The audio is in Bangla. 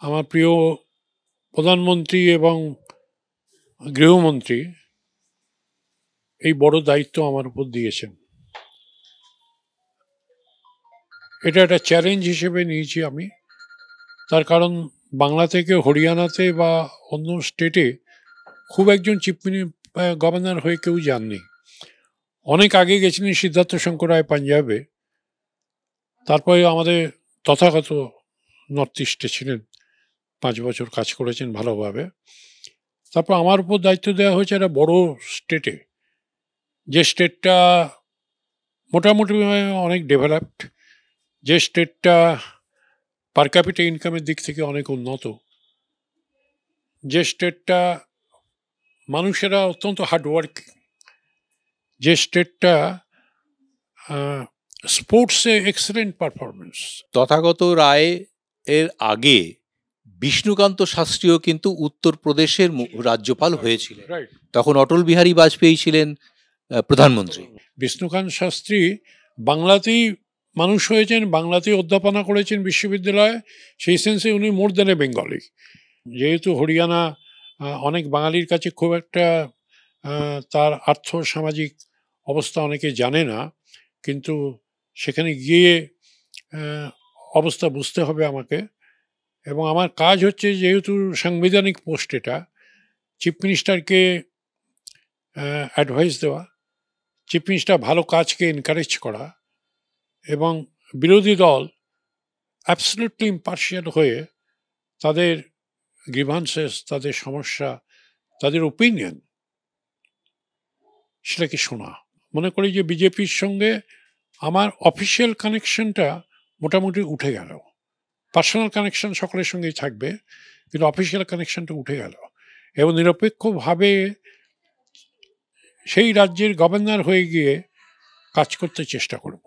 আমার প্রিয় প্রধানমন্ত্রী এবং গৃহমন্ত্রী এই বড় দায়িত্ব আমার উপর দিয়েছেন। এটা একটা চ্যালেঞ্জ হিসেবে নিয়েছি আমি। তার কারণ বাংলা থেকে হরিয়ানাতে বা অন্য স্টেটে খুব একজন চিফ গভর্নর হয়ে কেউ যাননি। অনেক আগে গেছিলেন সিদ্ধার্থ শঙ্কর রায় পাঞ্জাবে, তারপরে আমাদের তথাগত নর্থ ইস্টে ছিলেন, 5 বছর কাজ করেছেন ভালোভাবে। তারপর আমার উপর দায়িত্ব দেওয়া হয়েছে একটা বড় স্টেটে, যে স্টেটটা মোটামুটি অনেক ডেভেলপড, যে স্টেটটা পার ক্যাপিটা ইনকামের দিক থেকে অনেক উন্নত, যে স্টেটটা মানুষেরা অত্যন্ত হার্ডওয়ার্কিং, যে স্টেটটা স্পোর্টসে এক্সেলেন্ট পারফরমেন্স। তথাগত রায় এর আগে বিষ্ণুকান্ত শাস্ত্রীও কিন্তু উত্তরপ্রদেশের রাজ্যপাল হয়েছিলেন, রাইট। তখন অটল বিহারী বাজপেয়ী ছিলেন প্রধানমন্ত্রী। বিষ্ণুকান্ত শাস্ত্রী বাংলাতেই মানুষ হয়েছেন, বাংলাতেই অধ্যাপনা করেছেন বিশ্ববিদ্যালয়ে, সেই সেন্সে উনি মোর দেন এ বেঙ্গলি। যেহেতু হরিয়ানা অনেক বাঙালির কাছে খুব একটা তার আর্থ সামাজিক অবস্থা অনেকে জানে না, কিন্তু সেখানে গিয়ে অবস্থা বুঝতে হবে আমাকে। এবং আমার কাজ হচ্ছে, যেহেতু সাংবিধানিক পোস্ট এটা, চিফ মিনিস্টারকে অ্যাডভাইস দেওয়া, চিফ মিনিস্টার ভালো কাজকে এনকারেজ করা, এবং বিরোধী দল অ্যাবসলিউটলি ইম্পার্শিয়াল হয়ে তাদের গ্রিভান্সেস, তাদের সমস্যা, তাদের ওপিনিয়ন, সেটাকে শোনা। মনে করি যে বিজেপির সঙ্গে আমার অফিসিয়াল কানেকশনটা মোটামুটি উঠে গেল। পার্সোনাল কানেকশন সকলের সঙ্গেই থাকবে, কিন্তু অফিসিয়াল কানেকশনটা উঠে গেল, এবং নিরপেক্ষভাবে সেই রাজ্যের গভর্নর হয়ে গিয়ে কাজ করতে চেষ্টা করব।